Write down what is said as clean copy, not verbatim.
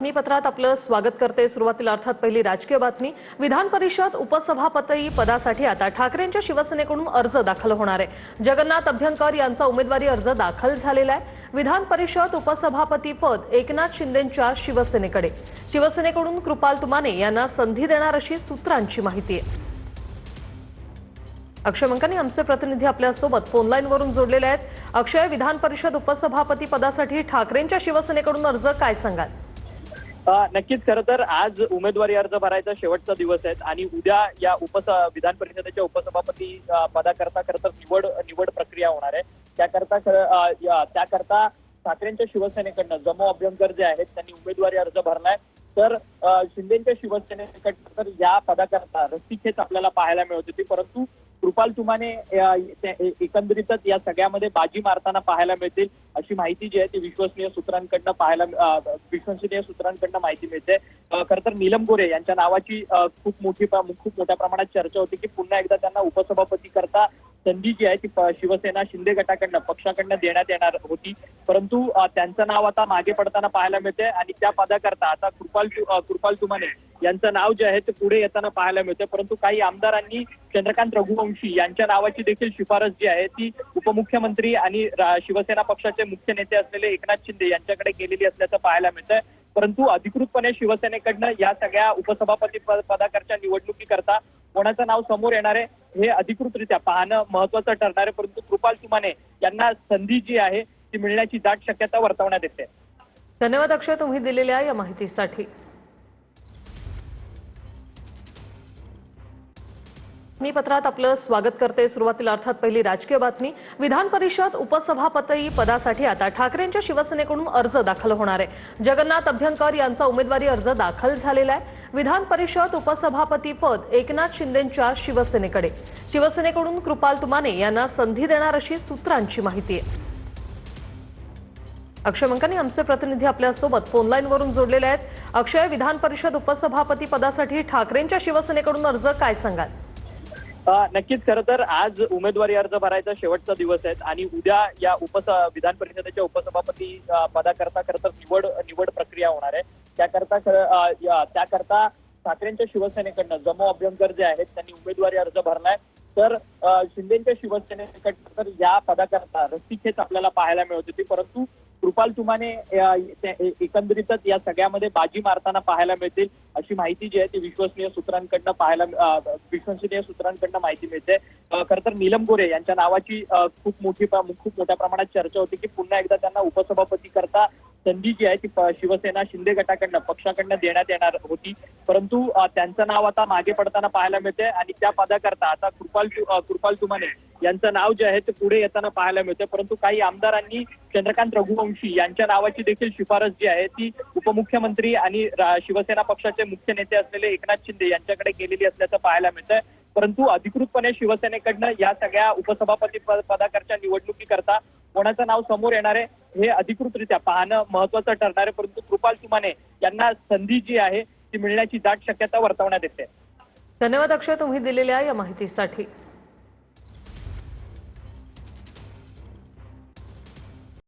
मी पत्रात आपलं स्वागत करते। सुरुवातीला अर्थात पहिली राजकीय बातमी। विधान परिषद उपसभापती पदासाठी आता ठाकरेंच्या शिवसेनेकडून अर्ज दाखल होणार आहे। जगन्नाथ अभ्यंकर यांचा उमेदवारी अर्ज दाखल झालेला आहे। विधान परिषद उपसभापती पद एकनाथ शिंदेंच्या शिवसेनेकडून कृपाल तुमाने यांना संधी देणार अशी सूत्रांची माहिती आहे। अक्षय मंकानी आमचे प्रतिनिधी आपल्या सोबत फोन लाईन वरून जोडलेले आहेत। अक्षय, विधान परिषद उपसभापती पदासाठी ठाकरेंच्या शिवसेनेकडून अर्ज काय सांगाल? नक्कीच खरं तर आज उमेदवारी अर्ज भरायचा शेवटचा दिवस आहे आणि उद्या या विधान परिषदेच्या उपसभापती पदाकरता खरं तर निवड प्रक्रिया होणार आहे। त्याकरता ठाकरेंच्या शिवसेनेकडनं जमो अभ्यंकर जे आहेत त्यांनी उमेदवारी अर्ज भरलाय। तर शिंदेच्या शिवसेनेकडनं तर या पदाकरता रस्सीखेच आपल्याला पाहायला मिळत होती, परंतु कृपाल तुमाने एकंदरीतच या सगळ्यामध्ये बाजी मारताना पाहायला मिळतील अशी माहिती जी आहे ती विश्वसनीय सूत्रांकडनं माहिती मिळते। खरं तर नीलम गोरे यांच्या नावाची खूप मोठ्या प्रमाणात चर्चा होती की पुन्हा एकदा त्यांना उपसभापती करता संधी जी आहे ती शिवसेना शिंदे गटाकडनं पक्षाकडनं देण्यात येणार होती, परंतु त्यांचं नाव आता मागे पडताना पाहायला मिळते आणि त्या पदाकरता आता कृपाल तुमाने यांचं नाव जे आहे ते पुढे येताना पाहायला मिळते। परंतु काही आमदारांनी चंद्रकांत रघुवंशी यांच्या नावाची देखील शिफारस जी आहे ती उपमुख्यमंत्री आणि शिवसेना पक्षाचे मुख्य नेते असलेले एकनाथ शिंदे यांच्याकडे केलेली असल्याचं पाहायला मिळतंय। परंतु अधिकृतपणे शिवसेनेकडनं या सगळ्या उपसभापती पदाकरच्या निवडणुकीकरता कोणाचं नाव समोर येणार आहे हे अधिकृतरित्या पाहणं महत्वाचं ठरणार आहे। परंतु कृपाल तुमाने यांना संधी जी आहे ती मिळण्याची दाट शक्यता वर्तवण्यात येते। धन्यवाद अक्षय, तुम्ही दिलेल्या या माहितीसाठी। मी पत्रात आपलं स्वागत करते। सुरुवातीला अर्थात पहिली राजकीय बातमी। विधान परिषद उपसभापती पदासाठी आता ठाकरेंच्या शिवसेनेकडून अर्ज दाखल होणार आहे। जगन्नाथ अभ्यंकर यांचा उमेदवारी अर्ज दाखल झालेला आहे। विधान परिषद उपसभापती पद एकनाथ शिंदेंच्या शिवसेनेकडून कृपाल तुमाने यांना संधी देणार अशी सूत्रांची माहिती आहे। अक्षय मंकानी आमचे प्रतिनिधी आपल्या सोबत फोन लाईन वरून जोडलेले आहेत। अक्षय, विधान परिषद उपसभापती पदासाठी ठाकरेंच्या शिवसेनेकडून अर्ज काय सांगाल? नक्कीच खरं तर आज उमेदवारी अर्ज भरायचा शेवटचा दिवस आहे आणि उद्या या विधान परिषदेच्या उपसभापती पदाकरता खरं तर निवड प्रक्रिया होणार आहे। त्याकरता ठाकरेंच्या शिवसेनेकडनं जमो अभ्यंकर जे आहेत त्यांनी उमेदवारी अर्ज भरलाय। तर शिंदेच्या शिवसेनेकडनं तर या पदाकरता रस्सीखेच आपल्याला पाहायला मिळत होती, परंतु कृपाल तुमाने एकंदरीतच या सगळ्यामध्ये बाजी मारताना पाहायला मिळतील अशी माहिती जी आहे ती विश्वसनीय सूत्रांकडनं माहिती मिळते। खरं तर नीलम गोरे यांच्या नावाची खूप मोठ्या प्रमाणात चर्चा होती की पुन्हा एकदा त्यांना उपसभापती करता संधी जी आहे ती शिवसेना शिंदे गटाकडनं पक्षाकडनं देण्यात येणार होती, परंतु त्यांचं नाव आता मागे पडताना पाहायला मिळते आणि त्या पदाकरता आता कृपाल तुमाने यांचं नाव जे आहे ते पुढे येताना पाहायला मिळते। परंतु काही आमदारांनी चंद्रकांत रघुवंशी यांच्या नावाची देखील शिफारस जी आहे ती उपमुख्यमंत्री आणि शिवसेना पक्षाचे मुख्य नेते असलेले एकनाथ शिंदे यांच्याकडे केलेली असल्याचं पाहायला मिळतंय। परंतु अधिकृतपणे शिवसेनेकडनं या सगळ्या उपसभापती पदाकरच्या निवडणुकीकरता कोणाचं नाव समोर येणार आहे हे अधिकृतरित्या पाहणं महत्वाचं ठरणार आहे। परंतु कृपाल तुमाने यांना संधी जी आहे ती मिळण्याची दाट शक्यता वर्तवण्यात येते। धन्यवाद अक्षय, तुम्ही दिलेल्या या माहितीसाठी।